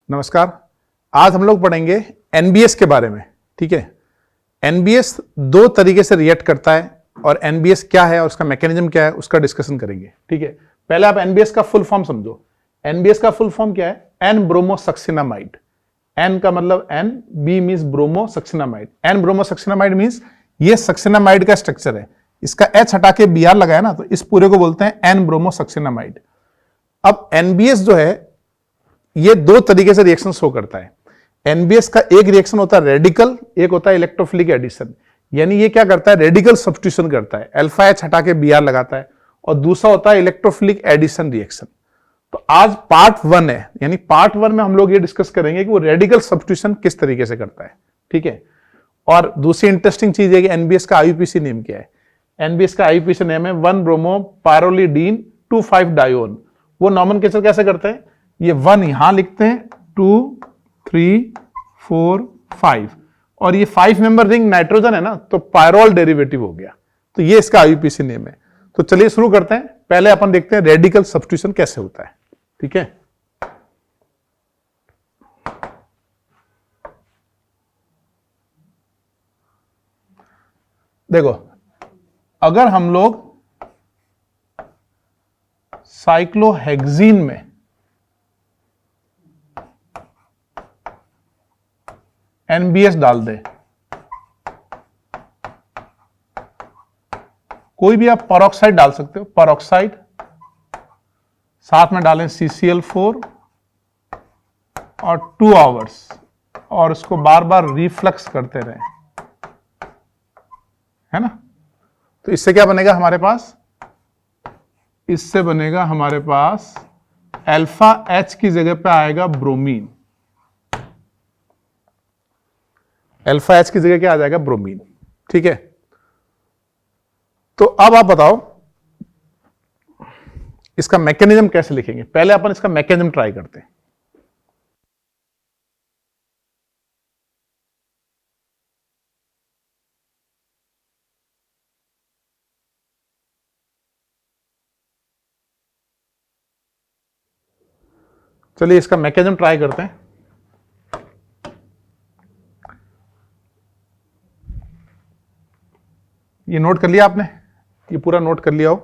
नमस्कार। आज हम लोग पढ़ेंगे एनबीएस के बारे में। ठीक है, एनबीएस दो तरीके से रिएक्ट करता है और एनबीएस क्या है और उसका मैकेनिज्म क्या है उसका डिस्कशन करेंगे। ठीक है, पहले आप एनबीएस का फुल फॉर्म समझो। एनबीएस का फुल फॉर्म क्या है? N bromosuccinimide. एन का मतलब N, B means bromosuccinimide. N bromosuccinimide means ये सक्सिनामाइड का स्ट्रक्चर है। इसका एच हटा के बीआर लगाया ना, तो इस पूरे को बोलते हैं एन ब्रोमोसक्सिनामाइड। अब एनबीएस जो है ये दो तरीके से रिएक्शन शो करता है। एनबीएस का एक रिएक्शन होता है रेडिकल, एक होता है इलेक्ट्रोफिलिक एडिशन। यानी ये क्या करता है? रेडिकल सब्स्टिट्यूशन करता है, अल्फा एच हटा के बीआर लगाता है। और दूसरा होता है इलेक्ट्रोफिलिक एडिशन रिएक्शन। तो आज पार्ट 1 है, यानी पार्ट 1 में हम लोग ये डिस्कस करेंगे कि वो रेडिकल सब्स्टिट्यूशन किस तरीके से करता है। ठीक है, और दूसरी इंटरेस्टिंग चीज है कि एनबीएस का आईयूपीसी नेम क्या है। एनबीएस का आईयूपीसी नेम है 1 ब्रोमो पायरोलिडीन 2,5 डायोन। वो नॉमेनक्लेचर कैसे करते हैं? ये 1 यहां लिखते हैं, 2, 3, 4, 5, और ये 5 मेंबर रिंग नाइट्रोजन है ना, तो पायरोल डेरिवेटिव हो गया। तो ये इसका आईयूपीसी नेम है। तो चलिए शुरू करते हैं। पहले अपन देखते हैं रेडिकल सब्स्टिट्यूशन कैसे होता है। ठीक है, देखो, अगर हम लोग साइक्लोहेक्सीन में एनबीएस डाल दे, कोई भी आप पेरोक्साइड डाल सकते हो, पेरोक्साइड, साथ में डालें CCl4 और 2 आवर्स, और उसको बार बार रिफ्लक्स करते रहें, है ना। तो इससे क्या बनेगा हमारे पास? इससे बनेगा हमारे पास अल्फा एच की जगह पे आएगा ब्रोमीन। अल्फा एच की जगह क्या आ जाएगा? ब्रोमीन। ठीक है, तो अब आप बताओ इसका मैकेनिज्म कैसे लिखेंगे। पहले अपन इसका मैकेनिज्म ट्राई करते हैं। चलिए इसका मैकेनिज्म ट्राई करते हैं। ये नोट कर लिया आपने? ये पूरा नोट कर लिया हो?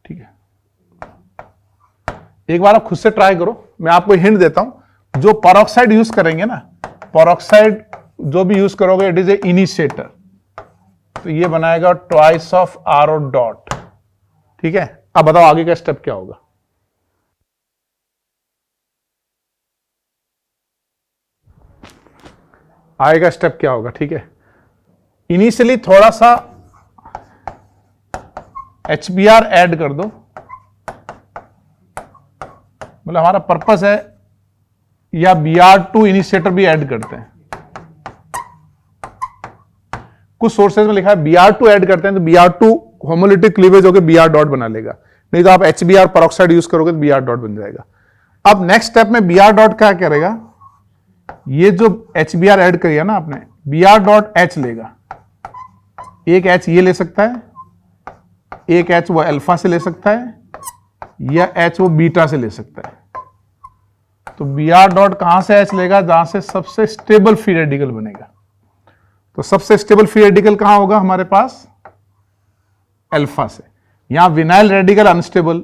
ठीक है, एक बार आप खुद से ट्राई करो। मैं आपको हिंट देता हूं, जो पेरोक्साइड यूज करेंगे ना, पेरोक्साइड जो भी यूज करोगे, इट इज ए इनिशिएटर। तो ये बनाएगा ट्वाइस ऑफ RO डॉट। ठीक है, अब बताओ आगे का स्टेप क्या होगा। आगे का स्टेप क्या होगा? ठीक है, इनिशियली थोड़ा सा HBr ऐड कर दो। मतलब हमारा पर्पस है, या Br2 इनिशिएटर भी ऐड करते हैं। कुछ सोर्सेज में लिखा है Br2 ऐड करते हैं, तो Br2 होमोलिटिक क्लीवेज होकर Br डॉट बना लेगा। नहीं तो आप HBr पेरोक्साइड यूज करोगे तो Br डॉट बन जाएगा। अब नेक्स्ट स्टेप में Br डॉट क्या करेगा? ये जो HBr ऐड करिए ना आपने, Br डॉट H लेगा। एक H ये ले सकता है, एक H वो अल्फा से ले सकता है, या H वो बीटा से ले सकता है। तो Br डॉट कहां से H लेगा? जहां से सबसे स्टेबल फ्री रेडिकल बनेगा। तो सबसे स्टेबल फ्री रेडिकल कहां होगा हमारे पास? अल्फा से। यहां विनाइल रेडिकल अनस्टेबल,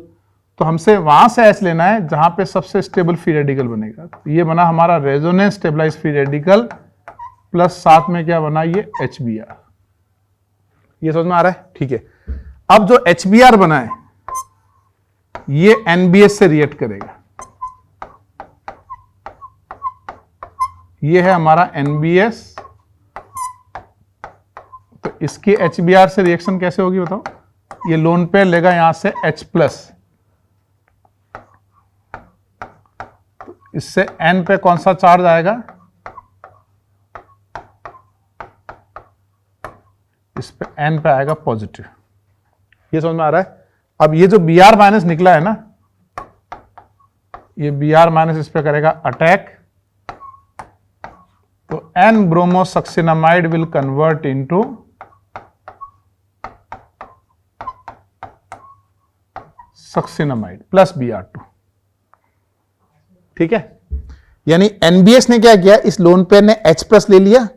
तो हमसे वहां से H लेना है जहां पे सबसे स्टेबल फ्री रेडिकल बनेगा। तो ये बना हमारा resonance stabilize free radical, plus साथ में क्या बना? ये HBr। ये समझ में आ रहा है? ठीक है, अब जो HBr बना है ये NBS से रिएक्ट करेगा। ये है हमारा NBS। तो इसकी HBr से रिएक्शन कैसे होगी बताओ? ये लोन पेयर लेगा यहां से H+, इससे N पे कौन सा चार्ज आएगा? इस पे N पे आएगा पॉजिटिव। ये समझ में आ रहा है? अब ये जो Br माइनस निकला है ना, ये Br माइनस इस पे करेगा अटैक, तो N bromosuccinimide will convert into succinimide plus Br2। ठीक है, यानी एनबीएस ने क्या किया, इस लोन पेयर ने H+ ले लिया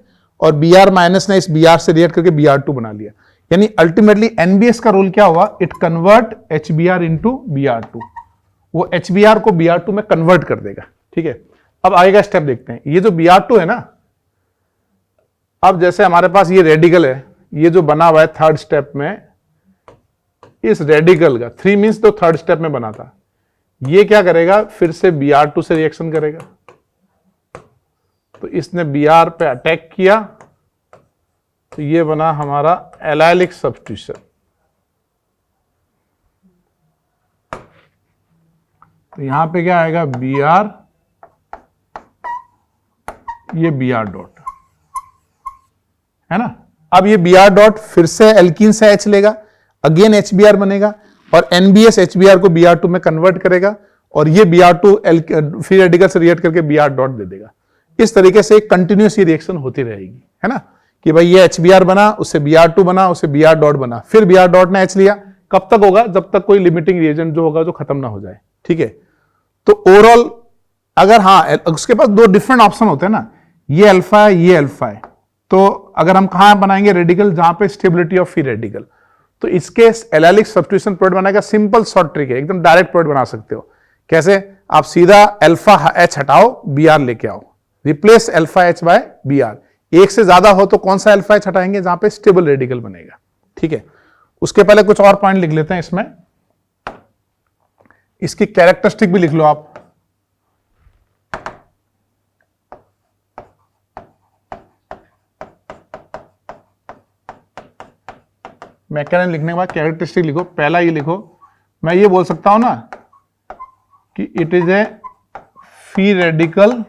और Br- ने इस Br से रिएक्ट करके Br2 बना लिया। यानी अल्टीमेटली एनबीएस का रोल क्या हुआ, it convert HBr into Br2। वो HBr को Br2 में कन्वर्ट कर देगा। ठीक है, अब आगे का स्टेप देखते हैं। ये जो Br2 है ना, अब जैसे हमारे पास ये रेडिकल है, ये जो बना हुआ है थर्ड स्टेप में, इस रेडिकल का 3 मींस तो थर्ड स्टेप में बना था, ये क्या करेगा, फिर से Br2 से रिएक्शन करेगा। तो इसने Br पे अटैक किया, तो ये बना हमारा एलाइलिक सब्स्टिट्यूशन। तो यहां पे क्या आएगा, Br, ये Br डॉट है ना। अब ये Br डॉट फिर से एल्कीन से H लेगा, अगेन HBr बनेगा और NBS HBr को Br2 में कन्वर्ट करेगा और ये Br2 फ्री रेडिकल से रिएक्ट करके Br डॉट दे देगा। इस तरीके से एक कंटिन्यूअस ये रिएक्शन होती रहेगी, है ना, कि भाई ये HBr बना, उससे Br2 बना, उससे Br डॉट बना, फिर Br डॉट ने H लिया। कब तक होगा, जब तक कोई लिमिटिंग रिएजेंट जो होगा जो खत्म ना हो जाए। ठीक है, तो ओवरऑल अगर हाँ, उसके पास दो डिफरेंट ऑप्शन होते हैं ना, ये अल्फा है, ये अल्फा है। तो अगर हम कहां बनाएंगे रेडिकल, जहां पे स्टेबिलिटी ऑफ फ्री रेडिकल, तो इसके एलाइलिक सब्स्टिट्यूशन प्रोडक्ट बनाएगा। सिंपल शॉर्ट ट्रिक है, एकदम डायरेक्ट प्रोडक्ट बना सकते हो। कैसे, आप सीधा अल्फा H हटाओ, Br लेके आओ, replace alpha H by Br। एक से ज्यादा हो तो कौन सा अल्फा H हटाएंगे, जहां पे स्टेबल रेडिकल बनेगा। ठीक है, उसके पहले कुछ और पॉइंट लिख लेते हैं इसमें, इसकी कैरेक्टरिस्टिक भी लिख लो आप। मैकेनिज्म लिखने के बाद कैरेक्टरिस्टिक लिखो। पहला ये लिखो, मैं ये बोल सकता हूं ना कि it is a free radical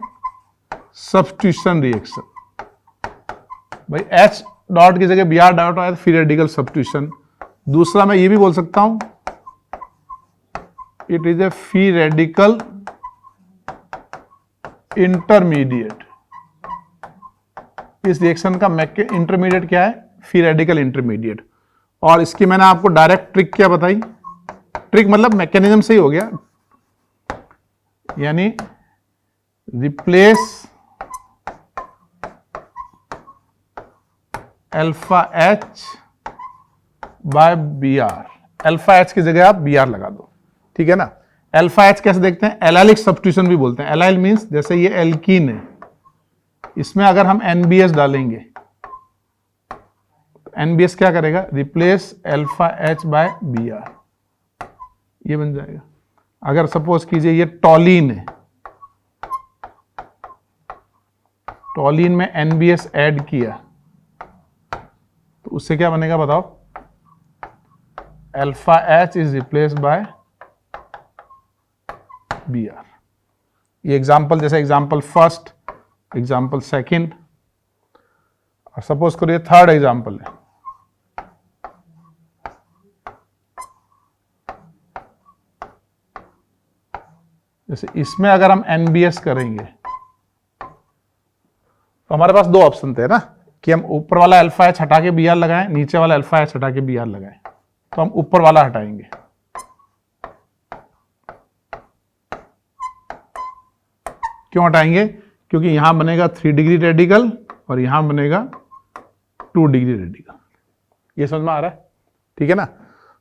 substitution reaction. भाई H डॉट की जगह Br डॉट आया तो फ्री रेडिकल सब्स्टिट्यूशन। दूसरा मैं ये भी बोल सकता हूं, it is a free radical intermediate. इस रिएक्शन का इंटरमीडिएट क्या है, फ्री रेडिकल इंटरमीडिएट। और इसकी मैंने आपको डायरेक्ट ट्रिक क्या बताई, ट्रिक मतलब मैकेनिज्म से ही हो गया, यानी replace alpha H by Br। Alpha H की जगह आप Br लगा दो। ठीक है ना। अल्फा H कैसे देखते हैं, एलाइलिक सब्स्टिट्यूशन भी बोलते हैं। एलाइल मींस जैसे ये एल्कीन है, इसमें अगर हम NBS डालेंगे, NBS क्या करेगा, replace alpha H by Br, ये बन जाएगा। अगर सपोज कीजिए ये टॉलिन है, टॉलिन में NBS ऐड किया तो उससे क्या बनेगा बताओ, alpha H is replace by Br। ये एग्जांपल, जैसे एग्जांपल फर्स्ट, एग्जांपल सेकंड, और सपोज करो ये थर्ड एग्जांपल है। जैसे इसमें अगर हम NBS करेंगे तो हमारे पास दो ऑप्शन थे ना, कि हम ऊपर वाला अल्फा H हटा के Br लगाएं, नीचे वाला अल्फा H हटा के Br लगाएं। तो हम ऊपर वाला हटाएंगे। क्यों हटाएंगे, क्योंकि यहां बनेगा 3 डिग्री रेडिकल और यहां बनेगा 2 डिग्री रेडिकल। ये समझ में आ रहा है, ठीक है ना।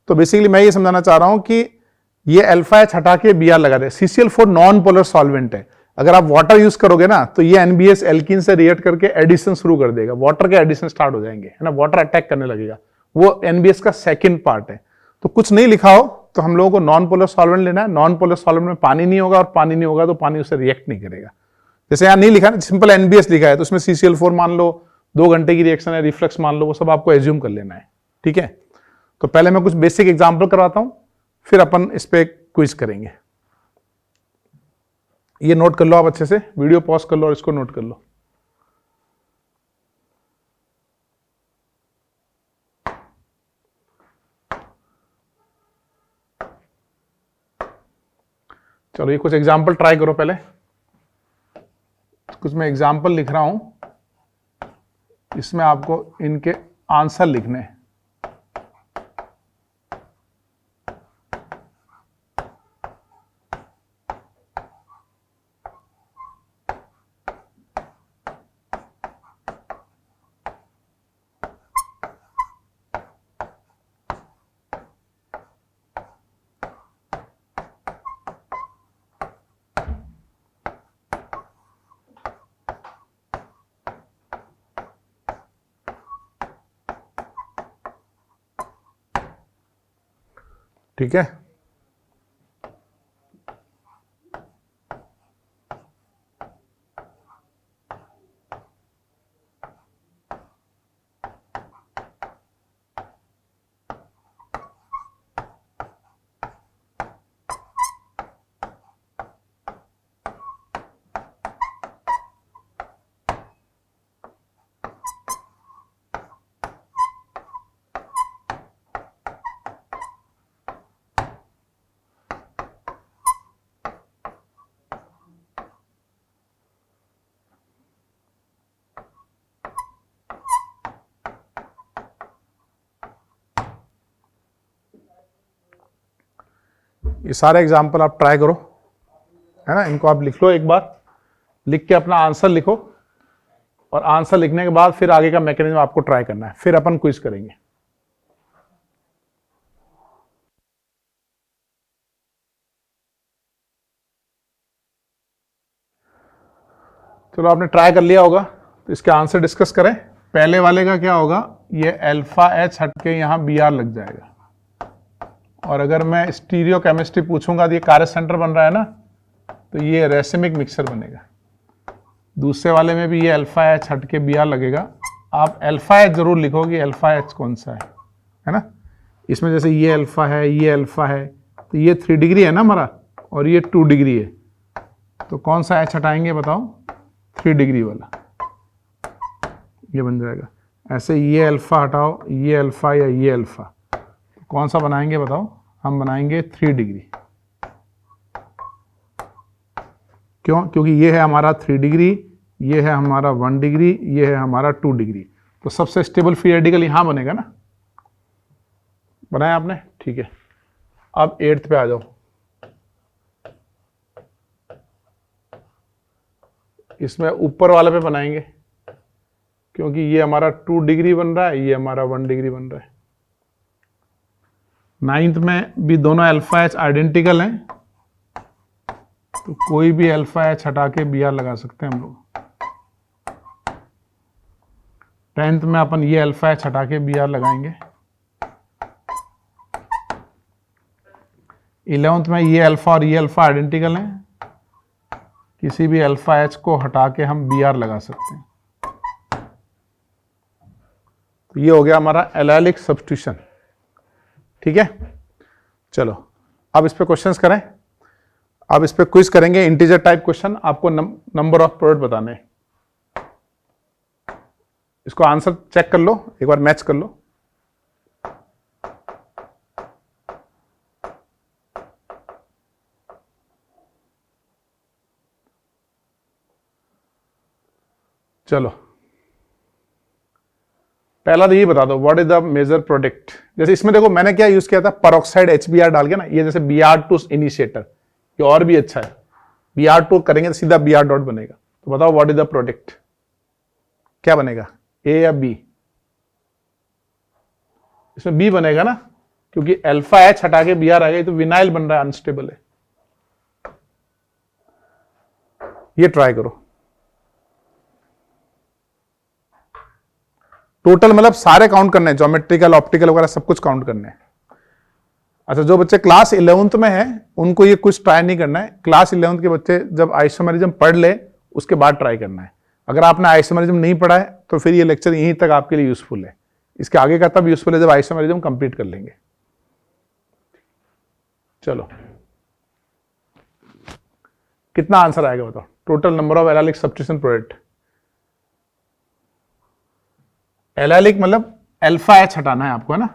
तो बेसिकली मैं ये समझाना चाह रहा हूं कि ये अल्फा H हटा के Br लगा दे। CCl4 नॉन पोलर सॉल्वेंट है, अगर आप वाटर यूज करोगे ना तो ये NBS एल्कीन से रिएक्ट करके एडिशन शुरू कर देगा, वाटर के एडिशन स्टार्ट हो जाएंगे, है ना, वाटर अटैक करने लगेगा। वो NBS का सेकंड पार्ट है। तो कुछ नहीं लिखा हो तो हम लोगों को नॉन पोलर सॉल्वेंट लेना है। नॉन पोलर सॉल्वेंट में पानी नहीं होगा, और पानी नहीं होगा तो पानी उससे रिएक्ट नहीं करेगा। जैसे यहाँ नहीं लिखा है, सिंपल NBS लिखा है, तो उसमें CCl4 मान लो, 2 घंटे की रिएक्शन है, रिफ्लक्स मान लो, वो सब आपको एज्यूम कर लेना है। ठीक है, तो पहले मैं कुछ बेसिक एग्जाम्पल करवाता हूं, फिर अपन इस पे क्विज करेंगे। ये नोट कर लो आप अच्छे से, वीडियो पॉज कर लो और इसको नोट कर लो। चलो ये कुछ एग्जाम्पल ट्राई करो। पहले कुछ मैं एग्जाम्पल लिख रहा हूं, इसमें आपको इनके आंसर लिखने हैं। ठीक है। ये सारे एग्जाम्पल आप ट्राई करो, है ना। इनको आप लिख लो, एक बार लिख के अपना आंसर लिखो, और आंसर लिखने के बाद फिर आगे का मैकेनिज्म आपको ट्राई करना है, फिर अपन क्विज करेंगे। चलो आपने ट्राई कर लिया होगा, तो इसके आंसर डिस्कस करें। पहले वाले का क्या होगा, ये अल्फा एच हट के यहाँ बी आर लग जाएगा, और अगर मैं स्टीरियो केमिस्ट्री पूछूंगा तो ये कार्य सेंटर बन रहा है ना, तो ये रेसिमिक मिक्सचर बनेगा। दूसरे वाले में भी ये अल्फा एच हट के बी आर लगेगा। आप अल्फा एच जरूर लिखोगे, अल्फा एच कौन सा है ना। इसमें जैसे ये अल्फा है, ये अल्फा है, तो ये 3 डिग्री है ना हमारा, और ये 2 डिग्री है, तो कौन सा एच हटाएंगे बताओ, 3 डिग्री वाला, ये बन जाएगा। ऐसे ये अल्फा हटाओ, ये अल्फा या ये अल्फा, तो कौन सा बनाएंगे बताओ, हम बनाएंगे 3 डिग्री। क्यों, क्योंकि ये है हमारा 3 डिग्री, ये है हमारा 1 डिग्री, ये है हमारा 2 डिग्री, तो सबसे स्टेबल फ्री रेडिकल यहां बनेगा ना। बनाया आपने, ठीक है। अब 8th पे आ जाओ। इसमें ऊपर वाले पे बनाएंगे, क्योंकि ये हमारा 2 डिग्री बन रहा है, ये हमारा 1 डिग्री बन रहा है। 9th में भी दोनों अल्फा एच आइडेंटिकल हैं, तो कोई भी अल्फा एच हटा के बी आर लगा सकते हैं हम लोग। 10th में अपन ये अल्फा एच हटा के बी आर लगाएंगे। 11th में ये अल्फा और ये अल्फा आइडेंटिकल हैं, किसी भी अल्फा एच को हटा के हम बी आर लगा सकते हैं। तो ये हो गया हमारा एलाइलिक सब्स्टिट्यूशन, ठीक है। चलो अब इस पे क्वेश्चंस करें। अब इस पे क्विज करेंगे, इंटीजर टाइप क्वेश्चन, आपको नंबर ऑफ प्रोडक्ट बताने हैं। इसको आंसर चेक कर लो, एक बार मैच कर लो। चलो पहला तो ये बता दो, what is the major product. जैसे इसमें देखो मैंने क्या यूज किया था, परऑक्साइड HBr डाल के ना, ये जैसे Br2 इनिशिएटर, ये और भी अच्छा है। Br2 करेंगे तो सीधा Br डॉट बनेगा। तो बताओ व्हाट इज द प्रोडक्ट, क्या बनेगा, ए या बी। इसमें बी बनेगा ना, क्योंकि अल्फा एच हटा के Br आ गया, तो विनाइल बन रहा है, अनस्टेबल है। ये ट्राई करो। टोटल मतलब सारे काउंट करने हैं, ज्योमेट्रिकल ऑप्टिकल वगैरह सब कुछ काउंट करने हैं। अच्छा, जो बच्चे क्लास 11th में हैं उनको ये कुछ ट्राई नहीं करना है। क्लास 11th के बच्चे जब आइसोमेरिज्म पढ़ ले उसके बाद ट्राई करना है। अगर आपने आइसोमेरिज्म नहीं पढ़ा है तो फिर ये लेक्चर यहीं तक आपके लिए यूजफुल है। इसके आगे का तब यूजफुल है जब आइसोमेरिज्म कंप्लीट कर लेंगे। चलो कितना आंसर आएगा बताओ, total number of allylic substitution product. Allylic मतलब अल्फा एच हटाना है आपको, है ना।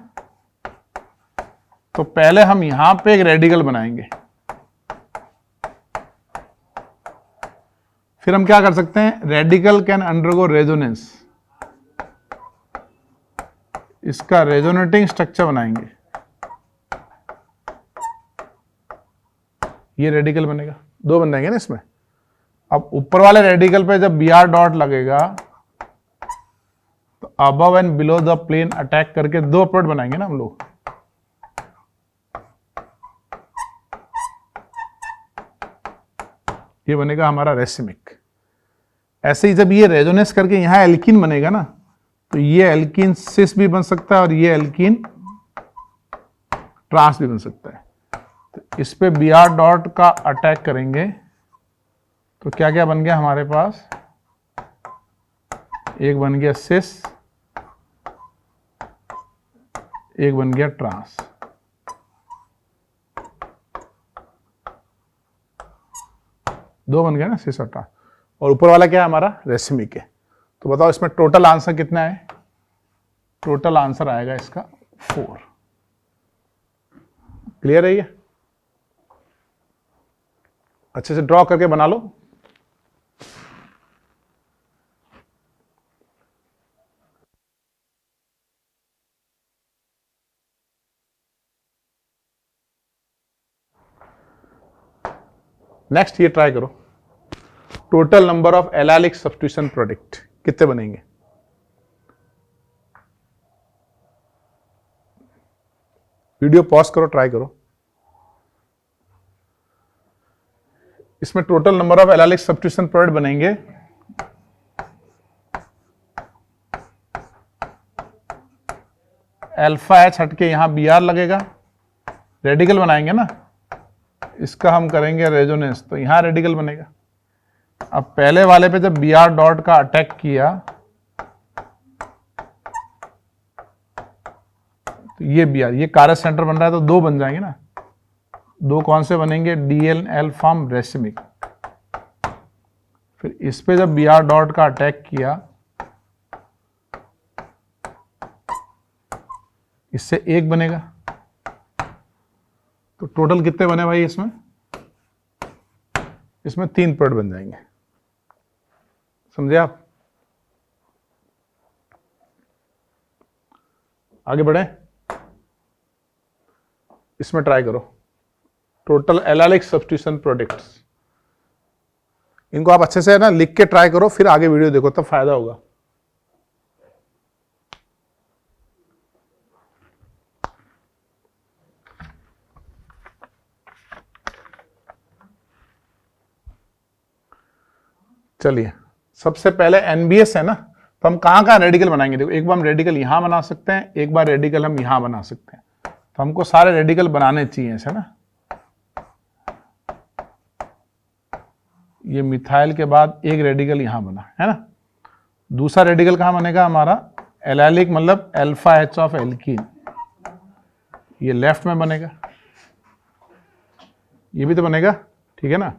तो पहले हम यहां पे एक रेडिकल बनाएंगे, फिर हम क्या कर सकते हैं, रेडिकल कैन अंडरगो रेजोनेंस, इसका रेजोनेटिंग स्ट्रक्चर बनाएंगे, ये रेडिकल बनेगा। 2 बन जाएंगे ना इसमें। अब ऊपर वाले रेडिकल पे जब Br डॉट लगेगा तो above and below the plane attack करके 2 प्रोडक्ट बनाएंगे ना हम लोग। ये बनेगा हमारा रेसिमिक। ऐसे ही जब ये रेजोनेंस करके यहां एल्कीन बनेगा ना, तो ये एल्कीन सिस भी बन सकता है और ये एल्कीन ट्रांस भी बन सकता है। तो इस पे बी आर डॉट का अटैक करेंगे तो क्या क्या बन गया हमारे पास, एक बन गया सिस, एक बन गया ट्रांस। दो बन गया ना, सिस और ट्रांस। और ऊपर वाला क्या है हमारा, रेसिमिक है। तो बताओ इसमें टोटल आंसर कितना है, टोटल आंसर आएगा इसका 4। क्लियर है ये, अच्छे से ड्रॉ करके बना लो। नेक्स्ट ये ट्राई करो, total number of allylic substitution product कितने बनेंगे। वीडियो पॉज करो, ट्राई करो। इसमें total number of allylic substitution product बनेंगे अल्फा एच हटके यहां बी आर लगेगा, रेडिकल बनाएंगे ना, इसका हम करेंगे रेजोनेंस, तो यहां रेडिकल बनेगा। अब पहले वाले पे जब बी आर डॉट का अटैक किया तो ये बी आर, ये कारक सेंटर बन रहा है तो दो बन जाएंगे ना, दो कौन से बनेंगे, D L L form racemic. फिर इस पे जब बी आर डॉट का अटैक किया इससे एक बनेगा, तो टोटल कितने बने भाई इसमें, इसमें 3 प्रोडक्ट बन जाएंगे। समझे आप, आगे बढ़े, इसमें ट्राई करो टोटल एलाइलिक सब्स्टिट्यूशन प्रोडक्ट्स। इनको आप अच्छे से ना लिख के ट्राई करो, फिर आगे वीडियो देखो तब फायदा होगा। चलिए, सबसे पहले एनबीएस है ना, तो हम कहां कहां रेडिकल बनाएंगे। देखो, एक बार हम रेडिकल यहां बना सकते हैं, एक बार रेडिकल हम यहां बना सकते हैं। तो हमको सारे रेडिकल बनाने चाहिए ऐसे ना। ये मिथाइल के बाद एक रेडिकल यहां बना है ना, दूसरा रेडिकल कहां बनेगा हमारा, एलाइलिक मतलब अल्फा एच ऑफ एल्कीन, ये लेफ्ट में बनेगा, ये भी तो बनेगा, ठीक है ना।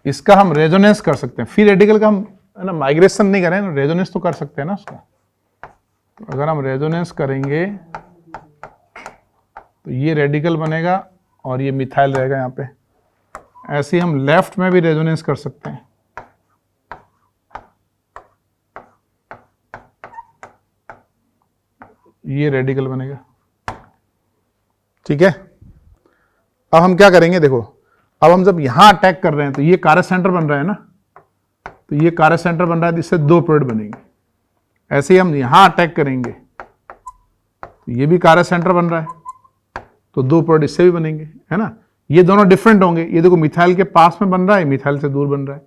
इसका हम रेजोनेंस कर सकते हैं, फिर रेडिकल का हम है ना माइग्रेशन नहीं करें, रेजोनेंस तो कर सकते हैं ना उसका। तो अगर हम रेजोनेंस करेंगे तो ये रेडिकल बनेगा और ये मिथाइल रहेगा यहाँ पे। ऐसे ही हम लेफ्ट में भी रेजोनेंस कर सकते हैं, ये रेडिकल बनेगा, ठीक है। अब हम क्या करेंगे, देखो अब हम जब यहां अटैक कर रहे हैं तो ये कारक सेंटर बन रहा है ना, तो ये कारक सेंटर बन रहा है, इससे 2 प्रोडक्ट बनेंगे। ऐसे ही हम यहां अटैक करेंगे तो ये भी कारक सेंटर बन रहा है, तो 2 प्रोडक्ट इससे भी बनेंगे, है ना। ये दोनों डिफरेंट होंगे, ये देखो मिथाइल के पास में बन रहा है, मिथाइल से दूर बन रहा है।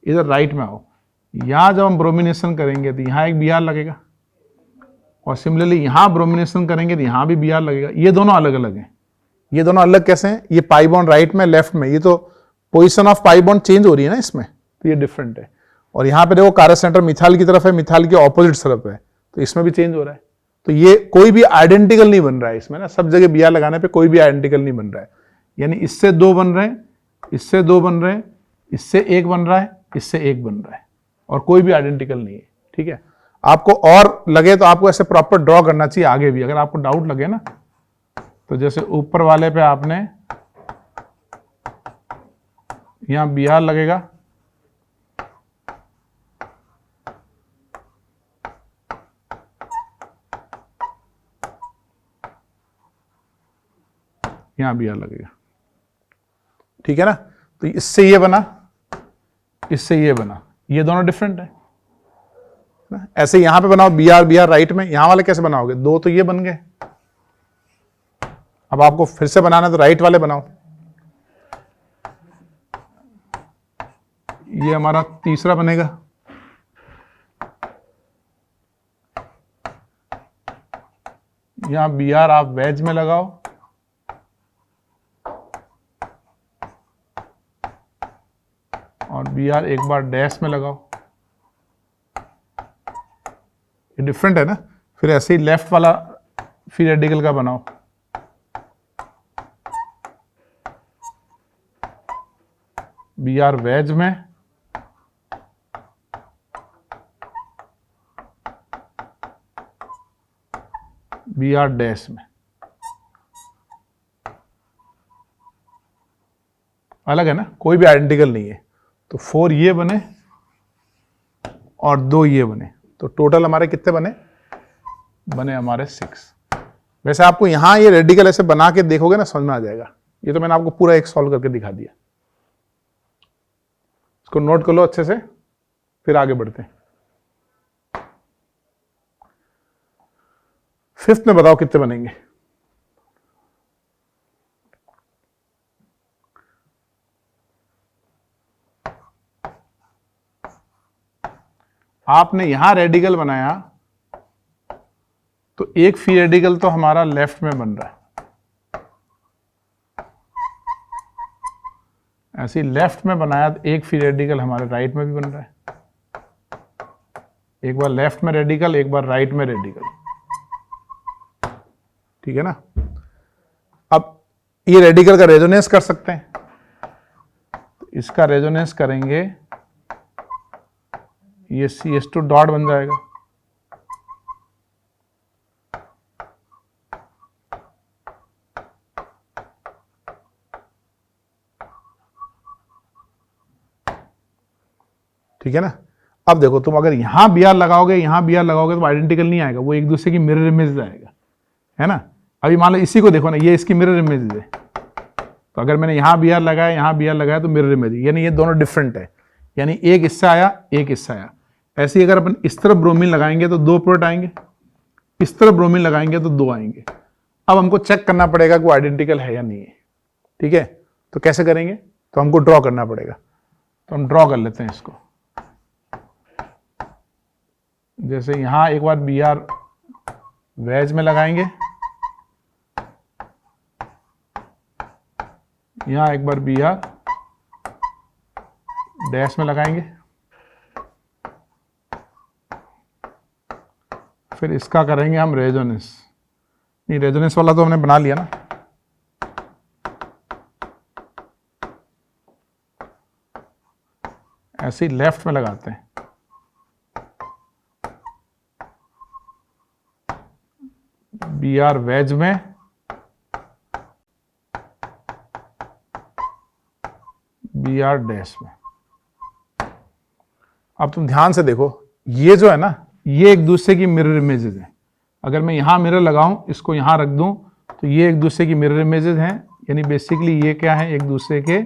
इधर राइट में आओ, यहां जब हम ब्रोमिनेशन करेंगे तो यहां एक बी आर लगेगा, और सिमिलरली यहां ब्रोमिनेशन करेंगे तो यहां भी बी आर लगेगा। ये दोनों अलग अलग हैं। ये दोनों अलग कैसे हैं, ये पाई बॉन्ड राइट में लेफ्ट में, ये तो position of pi bond change हो रही है ना इसमें, तो ये डिफरेंट है। और यहां पे देखो कारक सेंटर मिथाइल की तरफ है, मिथाइल के ऑपोजिट तरफ है, तो इसमें भी चेंज हो रहा है। तो ये कोई भी आइडेंटिकल नहीं बन रहा है इसमें ना, सब जगह बी आर लगाने पे कोई भी आइडेंटिकल नहीं बन रहा है। यानी इससे 2 बन रहे हैं, इससे 2 बन रहे हैं, इससे 1 बन रहा है, इससे 1 बन रहा है, और कोई भी आइडेंटिकल नहीं है, ठीक है। आपको और लगे तो आपको ऐसे प्रॉपर ड्रॉ करना चाहिए आगे भी, अगर आपको डाउट लगे ना। तो जैसे ऊपर वाले पे आपने यहां बी आर लगेगा, यहां बी आर लगेगा, ठीक है ना। तो इससे ये बना, इससे ये बना, ये दोनों डिफरेंट है ना? ऐसे यहां पे बनाओ बी आर राइट में, यहां वाले कैसे बनाओगे, 2 तो ये बन गए। अब आपको फिर से बनाना तो राइट वाले बनाओ। ये हमारा तीसरा बनेगा, यहां बी आर आप वेज में लगाओ, बी आर एक बार डैश में लगाओ, ये डिफरेंट है ना। फिर ऐसे ही लेफ्ट वाला फ्री रेडिकल का बनाओ, बी आर वेज में, बी आर डैश में। अलग है ना, कोई भी आइडेंटिकल नहीं है। तो 4 ये बने और 2 ये बने, तो टोटल हमारे कितने बने हमारे 6। वैसे आपको यहां ये रेडिकल ऐसे बना के देखोगे ना, समझ में आ जाएगा। ये तो मैंने आपको पूरा एक सॉल्व करके दिखा दिया। इसको नोट कर लो अच्छे से, फिर आगे बढ़ते हैं। 5th में बताओ कितने बनेंगे। आपने यहां रेडिकल बनाया तो एक फ्री रेडिकल तो हमारा लेफ्ट में बन रहा है, ऐसे लेफ्ट में बनाया तो एक फ्री रेडिकल हमारे राइट में भी बन रहा है। एक बार लेफ्ट में रेडिकल, एक बार राइट में रेडिकल, ठीक है ना। अब ये रेडिकल का रेजोनेंस कर सकते हैं, तो इसका रेजोनेंस करेंगे, ये CH2 डॉट बन जाएगा, ठीक है ना। अब देखो तुम अगर यहां बी आर लगाओगे, यहां बी आर लगाओगे तो आइडेंटिकल नहीं आएगा, वो एक दूसरे की मिरर इमेज आएगा, है ना। अभी मान लो इसी को देखो ना, ये इसकी मिरर इमेज है, तो अगर मैंने यहां बी आर लगाया, यहां बी आर लगाया तो मिरर इमेज, यानी ये दोनों डिफरेंट है, यानी एक इससे आया, एक इससे आया। ऐसे ही अगर अपन इस तरफ ब्रोमीन लगाएंगे तो 2 प्रोडक्ट आएंगे, इस तरफ ब्रोमीन लगाएंगे तो 2 आएंगे। अब हमको चेक करना पड़ेगा कि वो आइडेंटिकल है या नहीं है, ठीक है। तो कैसे करेंगे, तो हमको ड्रॉ करना पड़ेगा, तो हम ड्रॉ कर लेते हैं इसको। जैसे यहां एक बार बी आर वेज में लगाएंगे, यहां एक बार बी आर डैश में लगाएंगे, फिर इसका करेंगे हम रेजोनेंस। नहीं, रेजोनेंस वाला तो हमने बना लिया ना। ऐसे ही लेफ्ट में लगाते हैं, बी आर वेज में, बी आर डैश में। अब तुम ध्यान से देखो, ये जो है ना, ये एक दूसरे की मिरर इमेजेस हैं। अगर मैं यहां मिरर लगाऊं, इसको यहां रख दूं, तो ये एक दूसरे की मिरर इमेजेस हैं, यानी बेसिकली ये क्या है, एक दूसरे के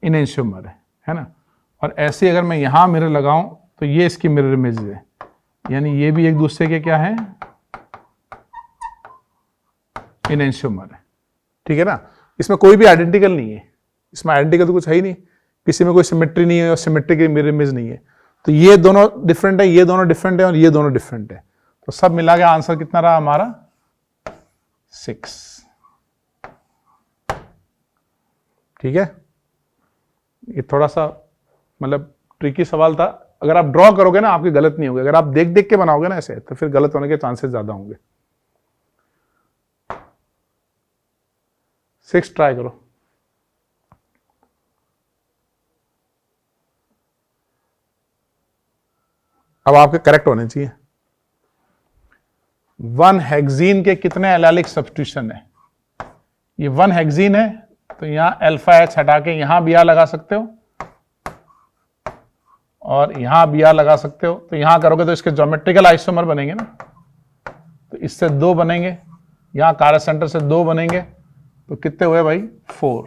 इनेंशियोमर है ना। और ऐसे अगर मैं यहां मिरर लगाऊं तो ये इसकी मिरर इमेजेस है, यानी ये भी एक दूसरे के क्या है, इनेंशियोमर है, ठीक है ना। इसमें कोई भी आइडेंटिकल नहीं है, इसमें आइडेंटिकल तो कुछ है ही नहीं, किसी में कोई सिमेट्री नहीं है और सिमेट्री की मिरर इमेज नहीं है। तो ये दोनों डिफरेंट है, ये दोनों डिफरेंट है और ये दोनों डिफरेंट है, तो सब मिला के आंसर कितना रहा हमारा 6, ठीक है। ये थोड़ा सा मतलब ट्रिकी सवाल था। अगर आप ड्रॉ करोगे ना, आपकी गलत नहीं होगी। अगर आप देख देख के बनाओगे ना ऐसे, तो फिर गलत होने के चांसेस ज्यादा होंगे। 6 ट्राई करो। अब आपके करेक्ट होने चाहिए। 1 हेक्सीन के कितने एलाइलिक सब्स्टिट्यूशन है? ये 1 हेक्सीन है, तो यहां अल्फा H हटा के यहां Br लगा सकते हो और यहां Br लगा सकते हो। तो यहां करोगे तो इसके ज्योमेट्रिकल आइसोमर बनेंगे ना, तो इससे 2 बनेंगे, यहां कार्य सेंटर से 2 बनेंगे, तो कितने हुए भाई 4,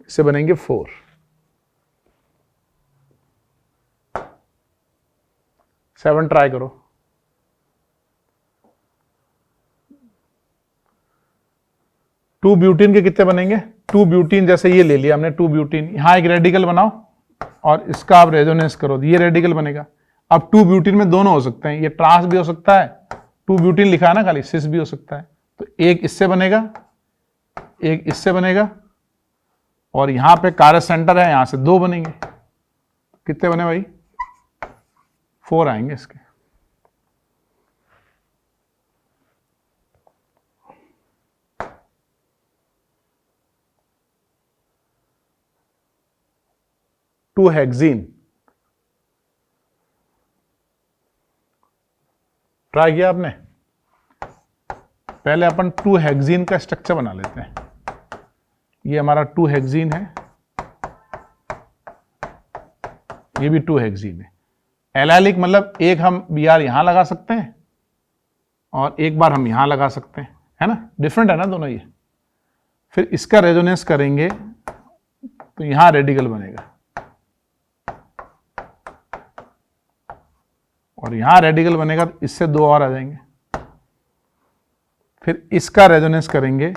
इससे बनेंगे 4। 7 ट्राई करो। टू ब्यूटीन के कितने बनेंगे? 2 ब्यूटीन, जैसे ये ले लिया हमने 2 ब्यूटीन, यहां एक रेडिकल बनाओ और इसका आप रेजोनेंस करो, ये रेडिकल बनेगा। अब 2 ब्यूटीन में दोनों हो सकते हैं, ये ट्रांस भी हो सकता है, 2 ब्यूटीन लिखा है ना खाली, सिस भी हो सकता है। तो एक इससे बनेगा, एक इससे बनेगा, और यहां पे कार्य सेंटर है, यहां से 2 बनेंगे। कितने बने भाई? 4 आएंगे इसके। टू हेक्सीन ट्राई किया आपने? पहले अपन 2 हेक्सीन का स्ट्रक्चर बना लेते हैं। ये हमारा 2 हेक्सीन है, ये भी 2 हेक्सीन है। एलाइलिक मतलब एक हम Br यहां लगा सकते हैं और एक बार हम यहां लगा सकते हैं, है ना? डिफरेंट है ना दोनों ये। फिर इसका रेजोनेंस करेंगे तो यहां रेडिकल बनेगा और यहां रेडिकल बनेगा तो इससे 2 और आ जाएंगे। फिर इसका रेजोनेंस करेंगे,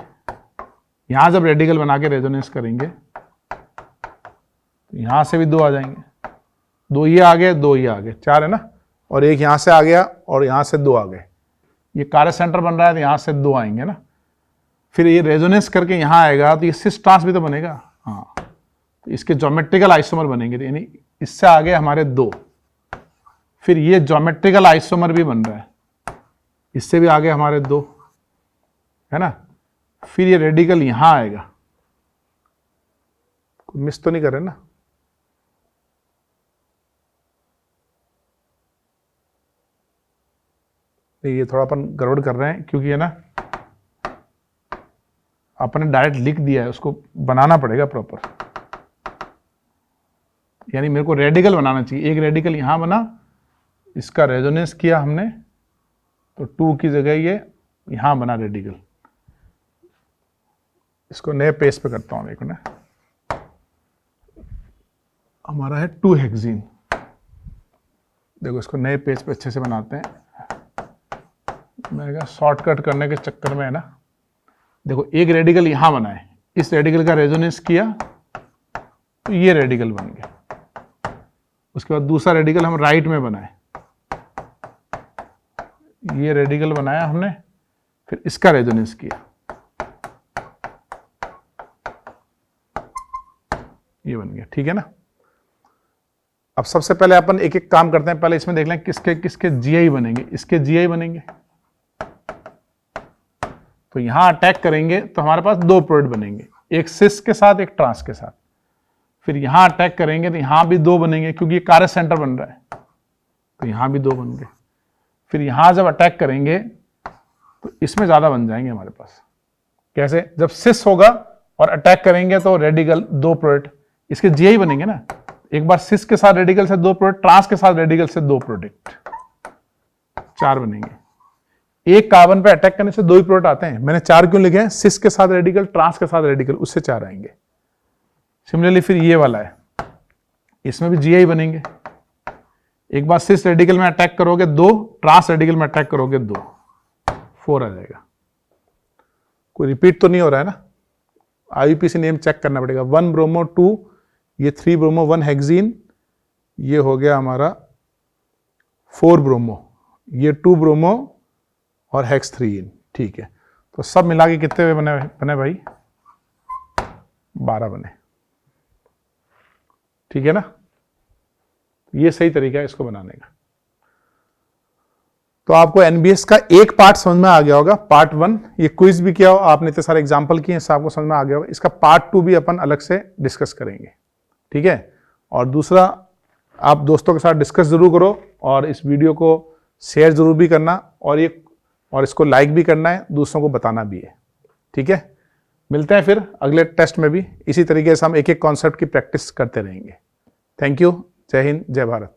यहां जब रेडिकल बना के रेजोनेंस करेंगे तो यहां से भी 2 आ जाएंगे। 2 ये आ गए, 2 ये आ गए, 4 है ना। और एक यहां से आ गया और यहां से 2 आ गए। ये कार्य सेंटर बन रहा है तो यहां से 2 आएंगे ना। फिर ये रेजोनेंस करके यहां आएगा तो ये सिस ट्रांस भी तो बनेगा। हाँ, तो इसके ज्योमेट्रिकल आइसोमर बनेंगे, यानी इससे आगे हमारे 2। फिर ये ज्योमेट्रिकल आइसोमर भी बन रहा है, इससे भी आगे हमारे 2, है ना। फिर ये रेडिकल यहां आएगा, मिस तो नहीं कर रहे ना? ये थोड़ा अपन गड़बड़ कर रहे हैं क्योंकि है ना अपने डायरेक्ट लिख दिया है, उसको बनाना पड़ेगा प्रॉपर। यानी मेरे को रेडिकल बनाना चाहिए। एक रेडिकल यहां बना, इसका रेजोनेंस किया हमने तो 2 की जगह ये यहां बना रेडिकल। इसको नए पेज पे करता हूं। एक ना हमारा है 2 हेक्सीन। देखो इसको नए पेज पे अच्छे से बनाते हैं। मैंने कहा शॉर्टकट करने के चक्कर में है ना, देखो एक रेडिकल यहां बना है, इस रेडिकल का रेजोनेंस किया तो ये रेडिकल बन गया। उसके बाद दूसरा रेडिकल हम राइट में बनाए, ये रेडिकल बनाया हमने, फिर इसका रेजोनेंस किया, ये बन गया। ठीक है ना। अब सबसे पहले अपन एक एक काम करते हैं। पहले इसमें देख लें किसके किसके जीआई बनेंगे। इसके जीआई बनेंगे तो यहां अटैक करेंगे तो हमारे पास 2 प्रोडक्ट बनेंगे, एक सिस के साथ एक ट्रांस के साथ। फिर यहां अटैक करेंगे तो यहां भी 2 बनेंगे क्योंकि ये कार्य सेंटर बन रहा है, तो यहां भी 2 बन गए। फिर यहां जब अटैक करेंगे तो इसमें ज्यादा बन जाएंगे हमारे पास। कैसे? जब सिस होगा और अटैक करेंगे तो रेडिकल 2 प्रोडक्ट, इसके जीआई बनेंगे ना। एक बार सिस के साथ रेडिकल से 2 प्रोडक्ट, ट्रांस के साथ रेडिकल से 2 प्रोडक्ट, 4 बनेंगे। एक कार्बन पे अटैक करने से 2 ही प्रोडक्ट आते हैं। मैंने 4 क्यों लिखे हैं? सिस के साथ रेडिकल, ट्रांस के साथ रेडिकल, उससे 4 आएंगे। सिमिलरली फिर ये वाला है, इसमें भी जीआई बनेंगे। एक बार सिस रेडिकल में अटैक करोगे 2, ट्रांस रेडिकल में अटैक करोगे 2, 4 आ जाएगा। कोई रिपीट तो नहीं हो रहा है ना? आईयूपीएसी नेम चेक करना पड़ेगा। 1 ब्रोमो 2, ये 3 ब्रोमो 1 हेक्सीन, ये हो गया हमारा 4 ब्रोमो, ये 2 ब्रोमो और हेक्स 3इन। ठीक है, तो सब मिला के कितने बने भाई? 12 बने। ठीक है ना। ये सही तरीका है इसको बनाने का। तो आपको एनबीएस का एक पार्ट समझ में आ गया होगा, पार्ट 1। ये क्विज भी किया हो आपने, इतने सारे एग्जाम्पल किए, इससे आपको समझ में आ गया होगा। इसका पार्ट 2 भी अपन अलग से डिस्कस करेंगे। ठीक है। और दूसरा, आप दोस्तों के साथ डिस्कस जरूर करो और इस वीडियो को शेयर जरूर भी करना और इसको लाइक भी करना है, दूसरों को बताना भी है। ठीक है। मिलते हैं फिर अगले टेस्ट में भी इसी तरीके से हम एक एक कॉन्सेप्ट की प्रैक्टिस करते रहेंगे। Thank you. जय हिंद, जय भारत।